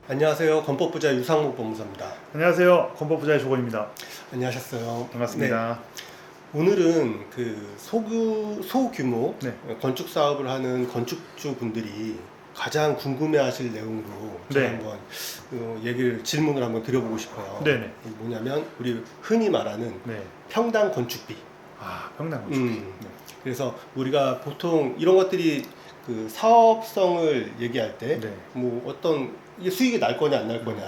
안녕하세요. 건법부자 유상목 법무사입니다. 안녕하세요. 건법부자의 조건입니다. 안녕하셨어요. 반갑습니다. 네. 오늘은 소규모 네. 건축 사업을 하는 건축주 분들이 가장 궁금해하실 내용으로 제가 네. 한번 질문을 한번 드려보고 싶어요. 네네. 뭐냐면 우리 흔히 말하는 네. 평당 건축비. 평당 건축비. 네. 그래서 우리가 보통 이런 것들이 그 사업성을 얘기할 때 네. 뭐 어떤 이게 수익이 날 거냐 안 날 거냐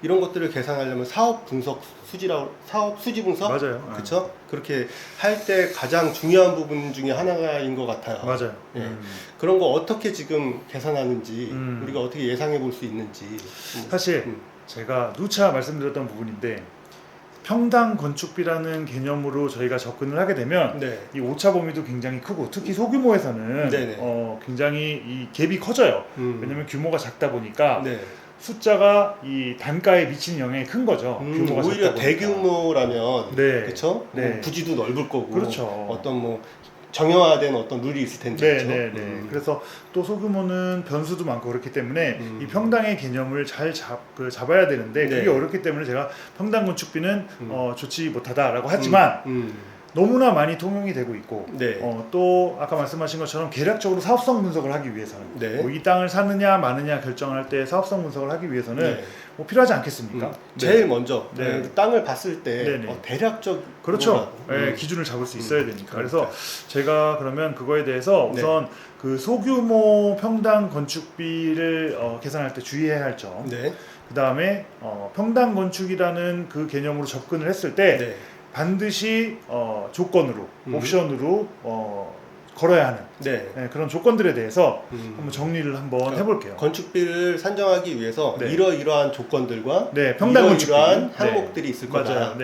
이런 것들을 계산하려면 사업 수지 분석 맞아요. 그렇죠? 그렇게 할 때 가장 중요한 부분 중에 하나인 것 같아요. 맞아요. 예. 그런 거 어떻게 지금 계산하는지 우리가 어떻게 예상해 볼 수 있는지 사실 제가 누차 말씀드렸던 부분인데 평당 건축비라는 개념으로 저희가 접근을 하게 되면 네. 이 오차 범위도 굉장히 크고 특히 소규모에서는 굉장히 이 갭이 커져요. 왜냐면 규모가 작다 보니까 네. 숫자가 이 단가에 미치는 영향이 큰 거죠. 규모가 오히려 작다 보니까. 대규모라면 네. 그렇죠? 네. 부지도 넓을 거고 그렇죠. 어떤 뭐 정형화된 어떤 룰이 있을 텐데. 네. 그래서 또 소규모는 변수도 많고 그렇기 때문에 이 평당의 개념을 잘 잡아야 되는데 그게 어렵기 때문에 제가 평당 건축비는 좋지 못하다라고 하지만 너무나 많이 통용이 되고 있고 또 아까 말씀하신 것처럼 계략적으로 사업성 분석을 하기 위해서는 뭐 이 땅을 사느냐 마느냐 결정할 때 사업성 분석을 하기 위해서는 뭐 필요하지 않겠습니까? 제일 먼저 땅을 봤을 때 대략적 그렇죠. 기준을 잡을 수 있어야 되니까. 그래서 제가 그러면 그거에 대해서 우선 그 소규모 평당 건축비를 계산할 때 주의해야 할 점. 그 다음에 평당 건축이라는 그 개념으로 접근을 했을 때 반드시 조건으로 옵션으로 걸어야 하는 그런 조건들에 대해서 한번 정리를 한번 해볼게요. 건축비를 산정하기 위해서 이러이러한 조건들과 평당 건축비 이러이러한 항목들이 있을 거다.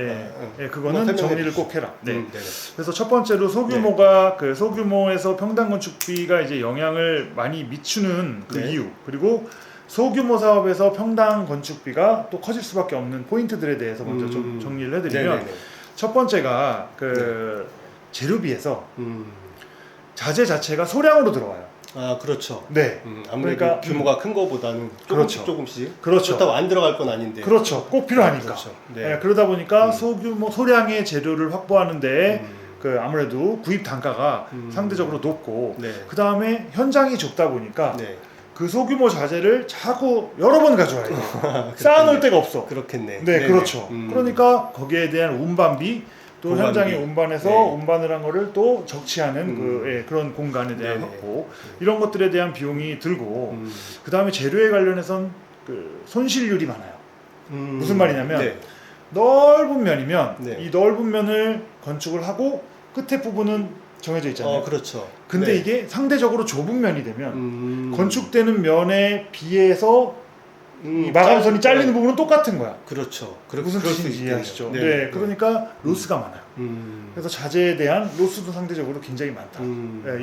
그거는 정리를 꼭 해라. 그래서 첫 번째로 소규모가 그 소규모에서 평당 건축비가 이제 영향을 많이 미치는 그 이유, 그리고 소규모 사업에서 평당 건축비가 또 커질 수밖에 없는 포인트들에 대해서 먼저 좀 정리를 해드리면 첫 번째가 그 재료비에서 자재 자체가 소량으로 들어와요. 그렇죠. 아무래도 그러니까, 규모가 큰 거보다는 조금씩. 그렇다고 안 들어갈 건 아닌데. 꼭 필요하니까. 그러다 보니까 소량의 재료를 확보하는데 그 아무래도 구입 단가가 상대적으로 높고 그 다음에 현장이 좁다 보니까 그 소규모 자재를 자꾸 여러 번 가져와야 돼요. 쌓아놓을 데가 없어. 그렇겠네. 그렇죠. 그러니까 거기에 대한 운반비, 또 현장에 운반해서 운반을 한 거를 또 적치하는 그런 공간에 대한 확보, 이런 것들에 대한 비용이 들고 그 다음에 재료에 관련해선 그 손실률이 많아요. 무슨 말이냐면 넓은 면이면 이 넓은 면을 건축을 하고 끝에 부분은 정해져 있잖아요. 그렇죠. 근데 이게 상대적으로 좁은 면이 되면 건축되는 면에 비해서 이 마감선이 잘리는 부분은 똑같은 거야. 그렇죠. 무슨 뜻인지 이해하시죠? 그러니까 로스가 많아요. 그래서 자재에 대한 로스도 상대적으로 굉장히 많다.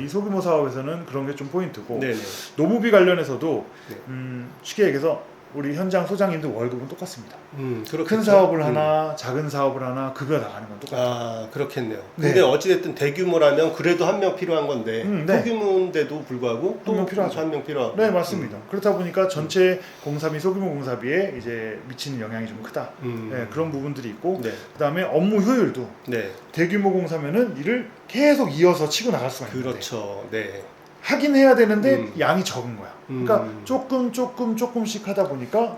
이 소규모 사업에서는 그런 게 좀 포인트고 노무비 관련해서도 쉽게 얘기해서 우리 현장 소장님들 월급은 똑같습니다. 큰 사업을 하나 작은 사업을 하나 급여 나가는 건 똑같아요. 그렇겠네요. 근데 어찌됐든 대규모라면 그래도 한 명 필요한 건데 소규모인데도 불구하고 또 한 명 필요하고. 네, 맞습니다. 그렇다 보니까 전체 공사비, 소규모 공사비에 이제 미치는 영향이 좀 크다. 그런 부분들이 있고 그다음에 업무 효율도 대규모 공사면은 일을 계속 이어서 치고 나갈 수가 있는데 그렇죠. 하긴 해야 되는데 양이 적은 거야. 그러니까 조금씩 하다 보니까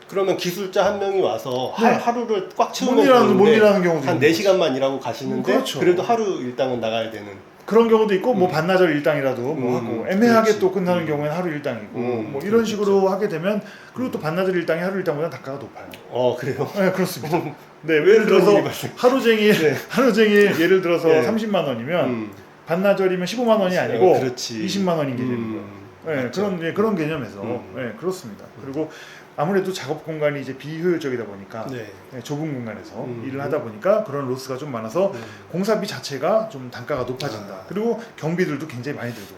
그러면 기술자 한 명이 와서 하루를 꽉 채우면 못 일하는 경우도 한 4시간만 일하고 가시는데 그래도 하루 일당은 나가야 되는 그런 경우도 있고 뭐 반나절 일당이라도 뭐 하고 애매하게 또 끝나는 경우에는 하루 일당이고 뭐 이런 식으로 하게 되면 그리고 또 반나절 일당이 하루 일당보다 단가가 높아요. 그래요? 네, 그렇습니다. 예를 들어서 하루 종일 예를 들어서 30만 원이면 반나절이면 15만 원이 아니고 20만 원인 개념이고요. 그런 개념에서 그렇습니다. 그리고 아무래도 작업 공간이 이제 비효율적이다 보니까 좁은 공간에서 일을 하다 보니까 그런 로스가 좀 많아서 공사비 자체가 좀 단가가 높아진다. 그리고 경비들도 굉장히 많이 들고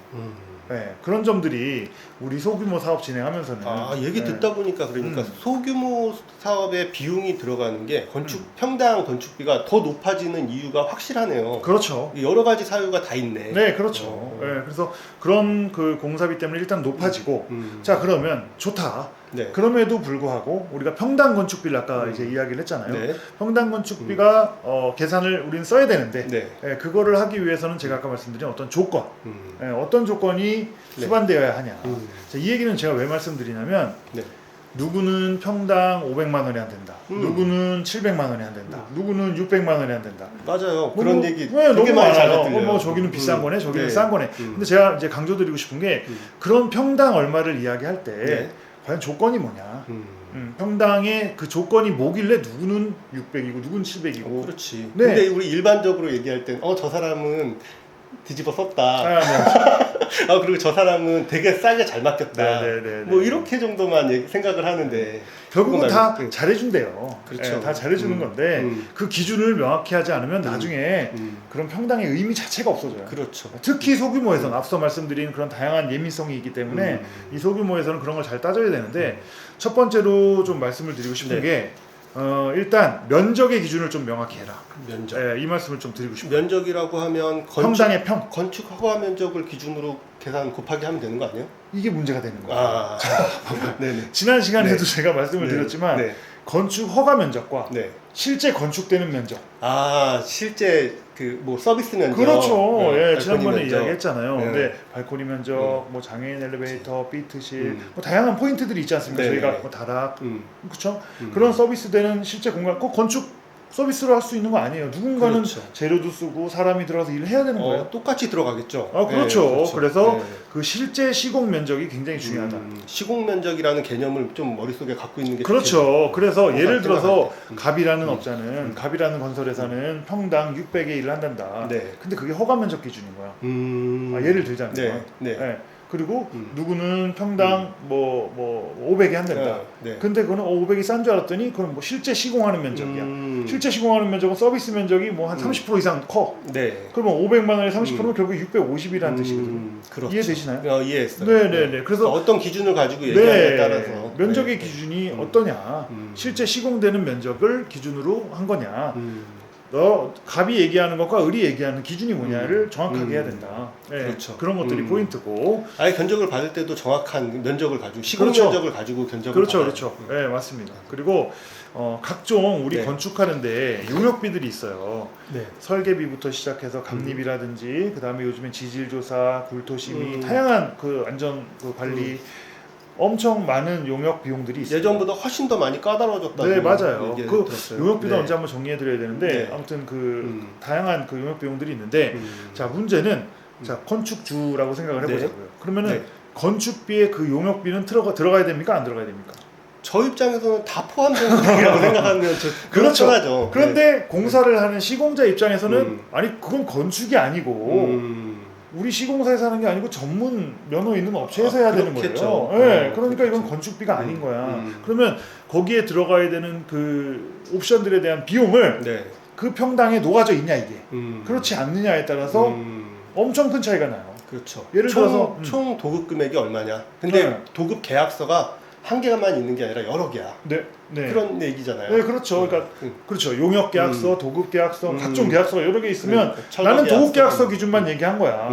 그런 점들이 우리 소규모 사업 진행하면서는 얘기 듣다 보니까 그러니까 소규모 사업에 비용이 들어가는 게 평당 건축비가 더 높아지는 이유가 확실하네요. 그렇죠. 여러 가지 사유가 다 있네. 그렇죠. 그래서 그런 그 공사비 때문에 일단 높아지고 자 그러면 좋다. 네. 그럼에도 불구하고 우리가 평당 건축비를 아까 이제 이야기를 했잖아요. 네. 평당 건축비가 계산을 우리는 써야 되는데 네. 그거를 하기 위해서는 제가 아까 말씀드린 어떤 조건, 어떤 조건이 네. 수반되어야 하냐. 자, 이 얘기는 제가 왜 말씀드리냐면 네. 누구는 평당 500만 원이 안 된다. 누구는 700만 원이 안 된다. 누구는 600만 원이 안 된다. 맞아요. 그런 얘기 네, 되게 너무 많이 많아요. 들려요. 뭐 저기는 비싼 거네, 저기는 네. 싼 거네. 근데 제가 이제 강조드리고 싶은 게 그런 평당 얼마를 이야기할 때 네. 과연 조건이 뭐냐. 평당의 그 조건이 뭐길래 누구는 600이고 누구는 700이고. 그렇지. 네. 근데 우리 일반적으로 얘기할 땐 저 사람은 뒤집어 썼다. 아, 네. 그리고 저 사람은 되게 싸게 잘 맡겼다. 네. 뭐 이렇게 정도만 생각을 하는데 결국은 다 말고, 잘해준대요. 그렇죠. 네, 다 잘해주는 건데 그 기준을 명확히 하지 않으면 나중에 그런 평당의 의미 자체가 없어져요. 그렇죠. 특히 소규모에서는 앞서 말씀드린 그런 다양한 예민성이 있기 때문에 이 소규모에서는 그런 걸 잘 따져야 되는데 첫 번째로 좀 말씀을 드리고 싶은 네. 게 일단 면적의 기준을 좀 명확히 해라. 면적. 이 말씀을 좀 드리고 싶어요. 면적이라고 하면 평당의 평. 건축 허가 면적을 기준으로 계산 곱하기 하면 되는 거 아니에요? 이게 문제가 되는 거예요. 아, 네네. 지난 시간에도 네. 제가 말씀을 네. 드렸지만 네. 건축 허가 면적과 네. 실제 건축되는 면적. 실제 그 뭐 서비스 면적. 그렇죠. 발코니 지난번에 면적. 이야기했잖아요. 네. 근데 발코니 면적, 뭐 장애인 엘리베이터, 비트실, 뭐 다양한 포인트들이 있지 않습니까? 네. 저희가 뭐 다락, 그렇죠? 음. 그런 서비스되는 실제 공간, 꼭 건축 서비스로 할 수 있는 거 아니에요. 누군가는 그렇죠. 재료도 쓰고 사람이 들어가서 일을 해야 되는 거예요. 똑같이 들어가겠죠. 그렇죠. 네, 그렇죠. 그래서 네. 그 실제 시공 면적이 굉장히 중요하다. 시공 면적이라는 개념을 좀 머릿속에 갖고 있는 게 그렇죠. 그래서 예를 들어서 생각할 때. 갑이라는 업자는 갑이라는 건설회사는 평당 600에 일을 한단다. 네. 근데 그게 허가 면적 기준인 거야. 예를 들자면. 네. 그리고 누구는 평당 뭐 500에 한단다. 네. 근데 그거는 500이 싼 줄 알았더니 그건 뭐 실제 시공하는 면적이야. 실제 시공하는 면적은 서비스 면적이 뭐 한 30% 이상 커. 네. 그러면 500만 원에 30%면 결국 650이라는 뜻이거든요. 그렇죠. 이해되시나요? 이해했어요. 네네네. 그래서 어떤 기준을 가지고 얘기하냐에 따라서 면적의 네. 기준이 어떠냐, 실제 시공되는 면적을 기준으로 한 거냐, 갑이 얘기하는 것과 을이 얘기하는 기준이 뭐냐를 정확하게 해야 된다. 네, 그렇죠. 그런 것들이 포인트고. 아예 견적을 받을 때도 정확한 면적을 가지고 시공 그렇죠. 면적을 가지고 견적을 그렇죠, 받아요. 그렇죠. 네, 맞습니다. 그리고 각종 우리 네. 건축하는데 용역비들이 있어요. 네. 설계비부터 시작해서 감립이라든지 그다음에 요즘엔 지질조사, 굴토심의 다양한 그 안전 그 관리 엄청 많은 용역 비용들이 있어요. 예전보다 훨씬 더 많이 까다로워졌다고. 네, 맞아요. 그 들었어요. 용역비도 네. 언제 한번 정리해 드려야 되는데 네. 아무튼 그 다양한 그 용역 비용들이 있는데 자, 문제는 자, 건축주라고 생각을 해 보자고요. 그러면은 네. 건축비에 그 용역비는 들어가야 됩니까? 안 들어가야 됩니까? 저 입장에서는 다 포함되는 비용이라고 생각하면 그렇죠. 편하죠. 그런데 네. 공사를 하는 시공자 입장에서는 아니 그건 건축이 아니고 우리 시공사에서 하는 게 아니고 전문 면허 있는 업체에서 해야 되는 그렇겠죠. 거예요. 네, 그러니까 그렇겠죠. 이건 건축비가 아닌 거야. 그러면 거기에 들어가야 되는 그 옵션들에 대한 비용을 네. 그 평당에 녹아져 있냐 이게 그렇지 않느냐에 따라서 엄청 큰 차이가 나요. 그렇죠. 예를 들어서 총 도급 금액이 얼마냐? 근데 네. 도급 계약서가 한 개만 있는 게 아니라 여러 개야. 네, 네. 그런 얘기잖아요. 네, 그렇죠. 그러니까 그렇죠. 용역 계약서, 도급 계약서, 각종 계약서가 여러 개 있으면 철거 나는 도급 계약서. 계약서 기준만 얘기한 거야.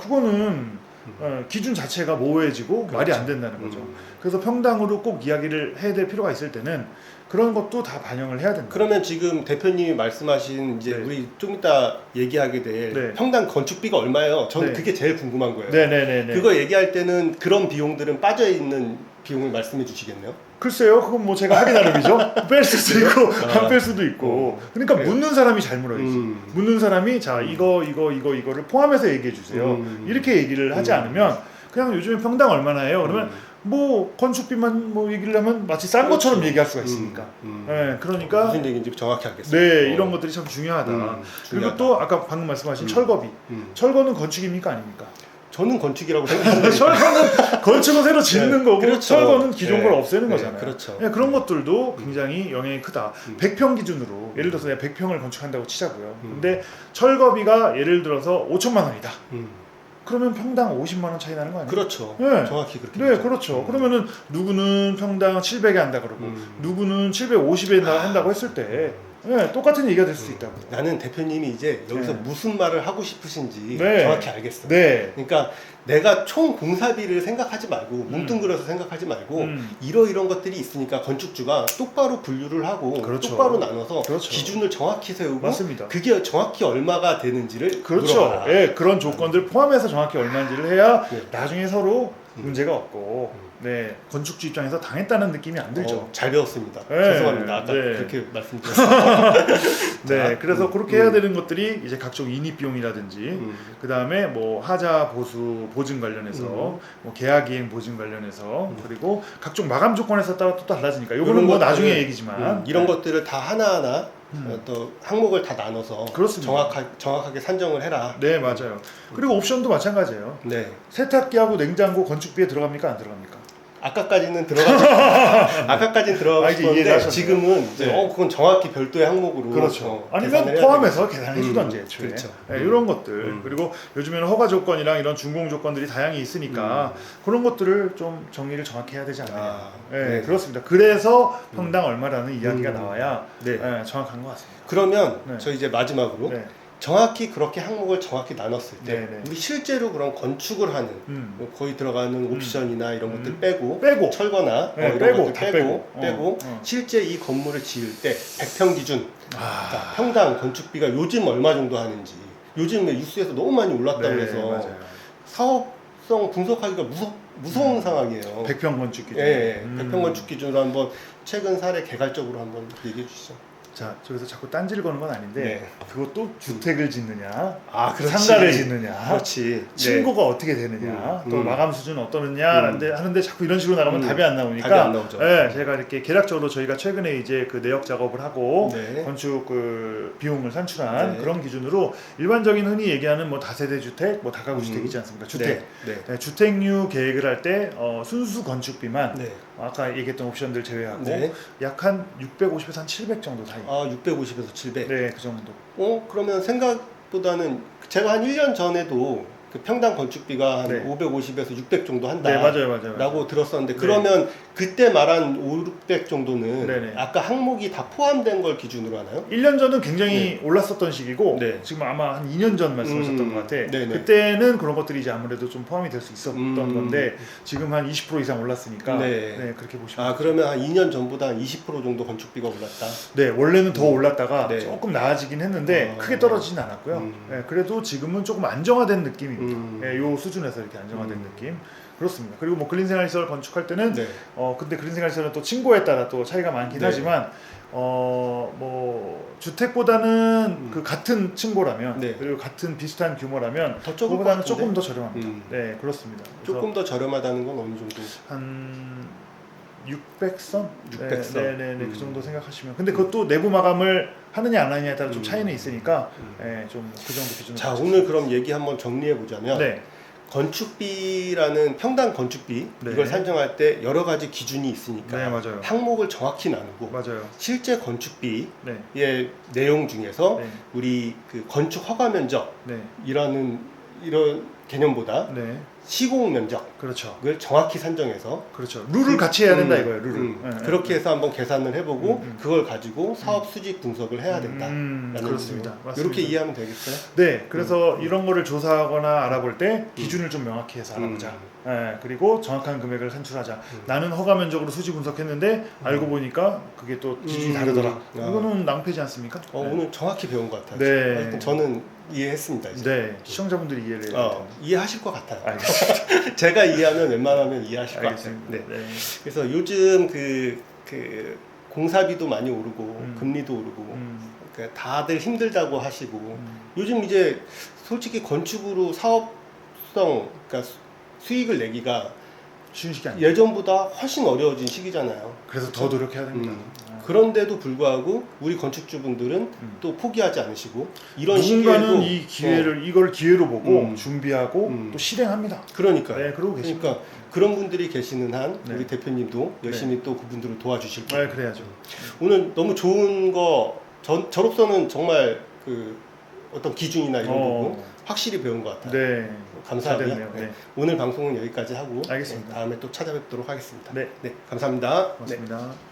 그거는 기준 자체가 모호해지고 말이 안 된다는 거죠. 그래서 평당으로 꼭 이야기를 해야 될 필요가 있을 때는 그런 것도 다 반영을 해야 된다. 그러면 지금 대표님이 말씀하신 이제 네. 우리 좀 이따 얘기하게 될 네. 평당 건축비가 얼마예요? 저는 네. 그게 제일 궁금한 거예요. 네네네. 그거 얘기할 때는 그런 비용들은 빠져 있는 비용을 말씀해 주시겠네요? 글쎄요, 그건 뭐 제가 하기 나름이죠. 뺄 수도 있고 안 뺄 수도 있고. 그러니까 그래요. 묻는 사람이 잘 물어야지. 묻는 사람이 자 이거를 포함해서 얘기해 주세요. 이렇게 얘기를 하지 않으면 그냥 요즘에 평당 얼마나 해요? 그러면 뭐 건축비만 뭐 얘기를 하면 마치 싼 것처럼 그렇죠. 얘기할 수가 있으니까. 네, 그러니까 무슨 얘기인지 정확히 알겠어요. 네, 이런 것들이 참 중요하다. 그리고 중요하다. 또 아까 방금 말씀하신 철거비. 철거는 건축입니까 아닙니까? 저는 건축이라고 생각합니다. 철거는 건축은 새로 짓는 네, 거고 그렇죠. 철거는 기존 네, 걸 없애는 네, 거잖아요. 그렇죠. 네, 그런 것들도 굉장히 영향이 크다. 100평 기준으로 예를 들어서 내가 100평을 건축한다고 치자고요. 근데 철거비가 예를 들어서 5천만 원이다. 그러면 평당 50만 원 차이 나는 거 아니에요? 그렇죠. 네. 정확히 그렇게. 네, 되죠. 그렇죠. 그러면은 누구는 평당 700에 한다 그러고 누구는 750에 한다고 했을 때 네, 똑같은 얘기가 될 수 있다고. 나는 대표님이 이제 여기서 네. 무슨 말을 하고 싶으신지 네. 정확히 알겠어. 네. 그러니까 내가 총 공사비를 생각하지 말고 뭉뚱그려서 생각하지 말고 이런 것들이 있으니까 건축주가 똑바로 분류를 하고 그렇죠. 똑바로 나눠서 그렇죠. 기준을 정확히 세우고 맞습니다. 그게 정확히 얼마가 되는지를 그렇죠. 물어봐라. 예, 그런 조건들 포함해서 정확히 얼마인지를 해야 네. 나중에 서로 문제가 없고 네, 건축주 입장에서 당했다는 느낌이 안 들죠. 잘 배웠습니다. 네. 죄송합니다. 아까 네. 그렇게 말씀드렸어요. 네, 그래서 그렇게 해야 되는 것들이 이제 각종 인입 비용이라든지 그 다음에 뭐 하자 보수 보증 관련해서 뭐 계약 이행 보증 관련해서 그리고 각종 마감 조건에서 따라 또 달라지니까 요거는 뭐 나중에 얘기지만 이런 네. 것들을 다 하나하나 또 항목을 다 나눠서 그렇습니다. 정확하게 산정을 해라. 네, 맞아요. 그리고 옵션도 마찬가지예요. 네. 세탁기하고 냉장고 건축비에 들어갑니까 안 들어갑니까? 아까까지는 들어가고 이제 싶었는데 이해하셨어요. 지금은 이제 네. 그건 정확히 별도의 항목으로 그렇죠. 아니면 계산을 해야 포함해서 되겠죠. 계산해 주던지 애초에. 그렇죠. 네, 이런 것들 그리고 요즘에는 허가 조건이랑 이런 준공 조건들이 다양히 있으니까 그런 것들을 좀 정리를 정확히 해야 되지 않나요? 네, 네. 그렇습니다. 그래서 평당 얼마라는 이야기가 나와야 네. 정확한 것 같습니다. 그러면 네. 저 이제 마지막으로 네. 정확히 그렇게 항목을 정확히 나눴을 때 네, 네. 우리 실제로 그런 건축을 하는 뭐 거의 들어가는 옵션이나 이런 것들 빼고 철거나 네, 이런 빼고, 것들 다 빼고 실제 이 건물을 지을 때 100평 기준 그러니까 평당 건축비가 요즘 얼마 정도 하는지 요즘 뉴스에서 너무 많이 올랐다고 네, 해서 맞아요. 사업성 분석하기가 무서운 상황이에요. 100평 건축 기준. 예, 100평 건축 기준으로 한번 최근 사례 개괄적으로 한번 얘기해 주시죠. 자, 저기서 자꾸 딴지를 거는 건 아닌데 네. 그것도 주택을 짓느냐, 그렇지. 상가를 짓느냐, 그렇지. 층고가 어떻게 되느냐, 또 마감 수준은 어떠느냐 하는데 자꾸 이런 식으로 나가면 답이 안 나오니까 답이 안 나오죠. 네, 제가 이렇게 계략적으로 저희가 최근에 이제 그 내역 작업을 하고 네. 건축 그 비용을 산출한 네. 그런 기준으로 일반적인 흔히 얘기하는 뭐 다세대 주택, 뭐 다가구 주택이지 않습니까? 주택. 네. 네, 주택류 계획을 할 때 순수 건축비만 네. 아까 얘기했던 옵션들 제외하고 네. 약 한 650에서 한 700 정도 사이. 650에서 700. 네, 그 정도. 그러면 생각보다는 제가 한 1년 전에도 그 평당 건축비가 한 네. 550에서 600 정도 한다. 네, 맞아요. 라고 들었었는데 네. 그러면 그때 말한 5, 600 정도는 네네. 아까 항목이 다 포함된 걸 기준으로 하나요? 1년 전은 굉장히 올랐었던 시기고 네. 지금 아마 한 2년 전 말씀하셨던 것 같아. 네네. 그때는 그런 것들이 이제 아무래도 좀 포함이 될 수 있었던 음. 건데 지금 한 20% 이상 올랐으니까 네. 그렇게 보시면 돼요. 그러면 한 2년 전보다 한 20% 정도 건축비가 올랐다. 네, 원래는 더 올랐다가 네. 조금 나아지긴 했는데 크게 떨어지진 않았고요. 네, 그래도 지금은 조금 안정화된 느낌입니다. 네, 요 수준에서 이렇게 안정화된 느낌. 그렇습니다. 그리고 뭐 그린생활시설 건축할 때는 네. 근데 그린생활시설은 또 층고에 따라 또 차이가 많긴 네. 하지만 뭐 주택보다는 그 같은 층고라면 네. 그리고 같은 비슷한 규모라면 더 적을 것 그거보다는 같은데? 조금 더 저렴합니다. 네, 그렇습니다. 그래서 조금 더 저렴하다는 건 어느 정도? 한 600선? 600선. 네, 그 정도 생각하시면. 근데 그것도 내부 마감을 하느냐 안 하느냐에 따라 좀 차이는 있으니까 좀 그 정도 기준으로. 자, 오늘 그럼 얘기 한번 정리해 보자면 네. 건축비라는 평당 건축비 네. 이걸 산정할 때 여러 가지 기준이 있으니까 네, 맞아요. 항목을 정확히 나누고 맞아요. 실제 건축비의 네. 내용 중에서 네. 우리 그 건축 허가 면적이라는 네. 이런 개념보다 네. 시공 면적을 그렇죠. 정확히 산정해서 그렇죠. 룰을 같이 해야 된다 이거예요. 룰을. 그렇게 해서 한번 계산을 해보고 음. 그걸 가지고 사업 수직 분석을 해야 된다. 그렇습니다. 맞습니다. 이렇게 이해하면 되겠어요? 네, 그래서 이런 거를 조사하거나 알아볼 때 기준을 좀 명확히 해서 알아보자. 그리고 정확한 금액을 산출하자. 나는 허가 면적으로 수지 분석했는데 알고 보니까 그게 또 기준이 다르더라. 이거는 낭패지 않습니까? 오늘 정확히 배운 것 같아요. 네. 하여튼 저는 이해했습니다. 이제. 네, 시청자분들이 이해를 해야 돼요. 이해하실 것 같아요. 알겠습니다. 제가 이해하면 웬만하면 이해하실 것 같아요. 알겠습니다. 네. 네. 그래서 요즘 그 공사비도 많이 오르고 금리도 오르고 그러니까 다들 힘들다고 하시고 요즘 이제 솔직히 건축으로 사업성 그러니까 수익을 내기가 쉬운 시기 아니에요. 예전보다 훨씬 어려워진 시기잖아요. 그래서 더 노력해야 됩니다. 그런데도 불구하고 우리 건축주분들은 또 포기하지 않으시고 이런 누군가는 시기에도 이 기회를 이걸 기회로 보고 준비하고 또 실행합니다. 그러니까 네, 그러고 계십니다. 그러니까 그런 분들이 계시는 한 네. 우리 대표님도 열심히 또 그분들을 도와주실 거예요. 네, 그래야죠. 오늘 너무 좋은 거 저로서는 정말 그 어떤 기준이나 이런 부분 확실히 배운 것 같아요. 네, 감사하고요. 잘 됐네요. 네. 오늘 방송은 여기까지 하고 알겠습니다. 다음에 또 찾아뵙도록 하겠습니다. 네, 감사합니다. 고맙습니다.